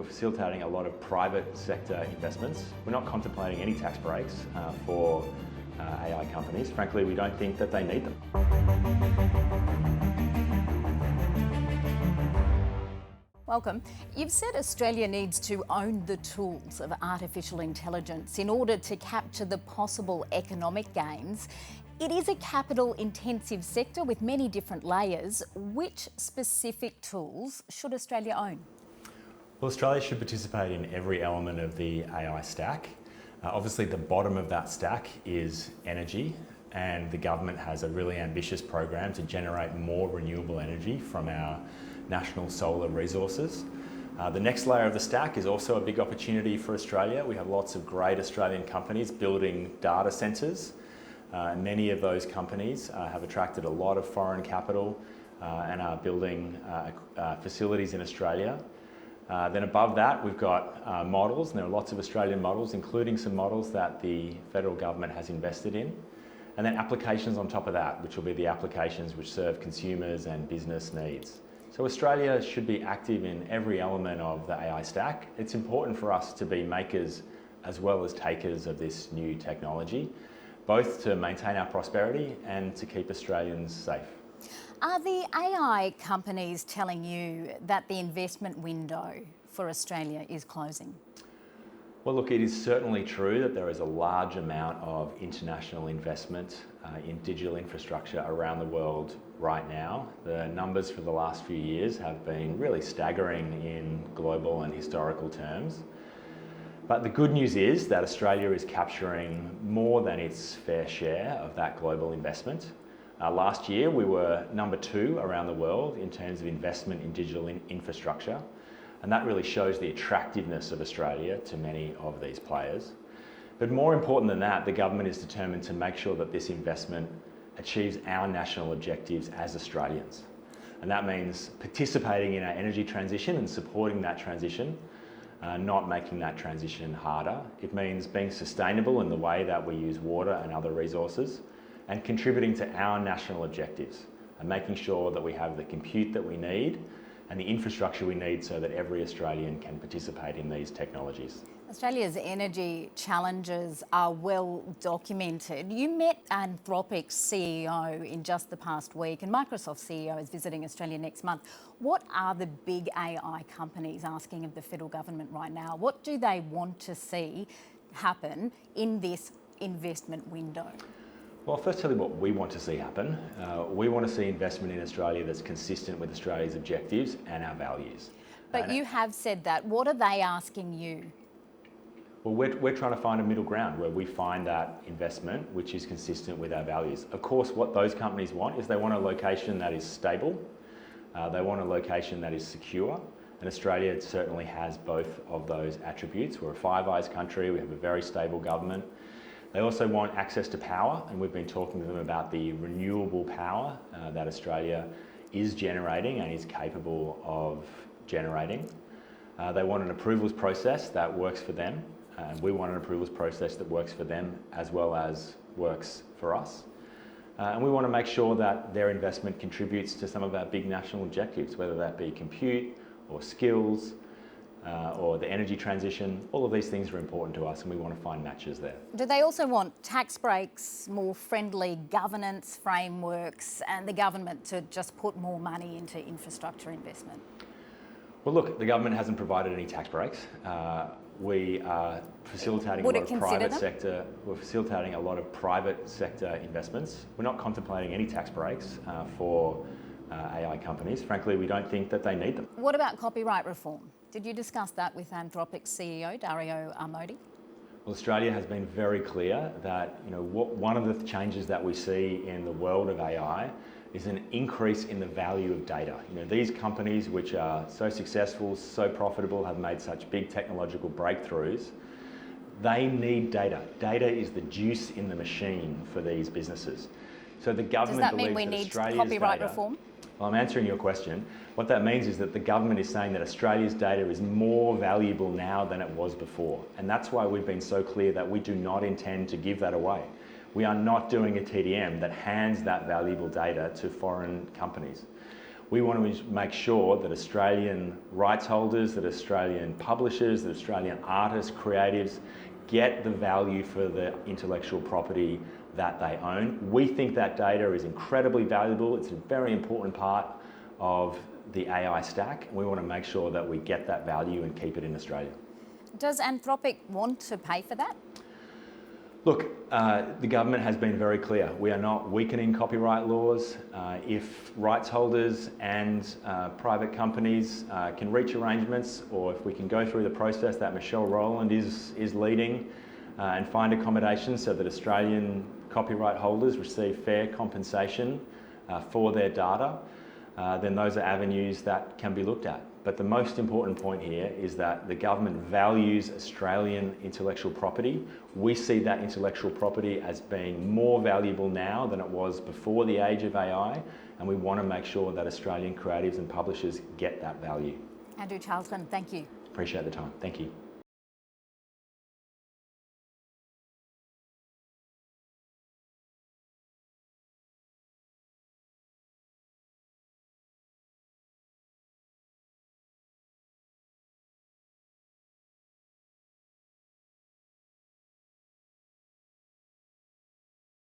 we're facilitating a lot of private sector investments. We're not contemplating any tax breaks for AI companies. Frankly, we don't think that they need them. Welcome. You've said Australia needs to own the tools of artificial intelligence in order to capture the possible economic gains. It is a capital-intensive sector with many different layers. Which specific tools should Australia own? Well, Australia should participate in every element of the AI stack. Obviously, the bottom of that stack is energy, and the government has a really ambitious program to generate more renewable energy from our national solar resources. The next layer of the stack is also a big opportunity for Australia. We have lots of great Australian companies building data centres. Many of those companies have attracted a lot of foreign capital and are building facilities in Australia. Then above that, we've got models, and there are lots of Australian models, including some models that the federal government has invested in. And then applications on top of that, which will be the applications which serve consumers and business needs. So Australia should be active in every element of the AI stack. It's important for us to be makers as well as takers of this new technology, both to maintain our prosperity and to keep Australians safe. Are the AI companies telling you that the investment window for Australia is closing? Well, look, it is certainly true that there is a large amount of international investment in digital infrastructure around the world right now. The numbers for the last few years have been really staggering in global and historical terms. But the good news is that Australia is capturing more than its fair share of that global investment. Last year, we were number 2 around the world in terms of investment in digital infrastructure. And that really shows the attractiveness of Australia to many of these players. But more important than that, the government is determined to make sure that this investment achieves our national objectives as Australians. And that means participating in our energy transition and supporting that transition, not making that transition harder. It means being sustainable in the way that we use water and other resources, and contributing to our national objectives, and making sure that we have the compute that we need and the infrastructure we need so that every Australian can participate in these technologies. Australia's energy challenges are well documented. You met Anthropic's CEO in just the past week, and Microsoft's CEO is visiting Australia next month. What are the big AI companies asking of the federal government right now? What do they want to see happen in this investment window? Well, I'll first tell you what we want to see happen. We want to see investment in Australia that's consistent with Australia's objectives and our values. But you have said that. What are they asking you? Well, we're trying to find a middle ground where we find that investment which is consistent with our values. Of course, what those companies want is they want a location that is stable. They want a location that is secure. And Australia certainly has both of those attributes. We're a Five Eyes country. We have a very stable government. They also want access to power, and we've been talking to them about the renewable power that Australia is generating and is capable of generating. They want an approvals process that works for them, and we want an approvals process that works for them as well as works for us. And we want to make sure that their investment contributes to some of our big national objectives, whether that be compute or skills, or the energy transition. All of these things are important to us, and we want to find matches there. Do they also want tax breaks, more friendly governance frameworks, and the government to just put more money into infrastructure investment? Well, look, the government hasn't provided any tax breaks. We are facilitating a lot of private sector. We're facilitating a lot of private sector investments. We're not contemplating any tax breaks for AI companies. Frankly, we don't think that they need them. What about copyright reform? Did you discuss that with Anthropic's CEO, Dario Amodi? Well, Australia has been very clear that one of the changes that we see in the world of AI is an increase in the value of data. These companies which are so successful, so profitable, have made such big technological breakthroughs, they need data. Data is the juice in the machine for these businesses. So the government Does that mean we need copyright reform? Well, I'm answering your question. What that means is that the government is saying that Australia's data is more valuable now than it was before. And that's why we've been so clear that we do not intend to give that away. We are not doing a TDM that hands that valuable data to foreign companies. We want to make sure that Australian rights holders, that Australian publishers, that Australian artists, creatives get the value for the intellectual property that they own. We think that data is incredibly valuable. It's a very important part of the AI stack. We want to make sure that we get that value and keep it in Australia. Does Anthropic want to pay for that? Look, the government has been very clear. We are not weakening copyright laws. If rights holders and private companies can reach arrangements, or if we can go through the process that Michelle Rowland is leading and find accommodations so that Australian copyright holders receive fair compensation for their data, then those are avenues that can be looked at. But the most important point here is that the government values Australian intellectual property. We see that intellectual property as being more valuable now than it was before the age of AI, and we want to make sure that Australian creatives and publishers get that value. Andrew Charlton, thank you. Appreciate the time. Thank you.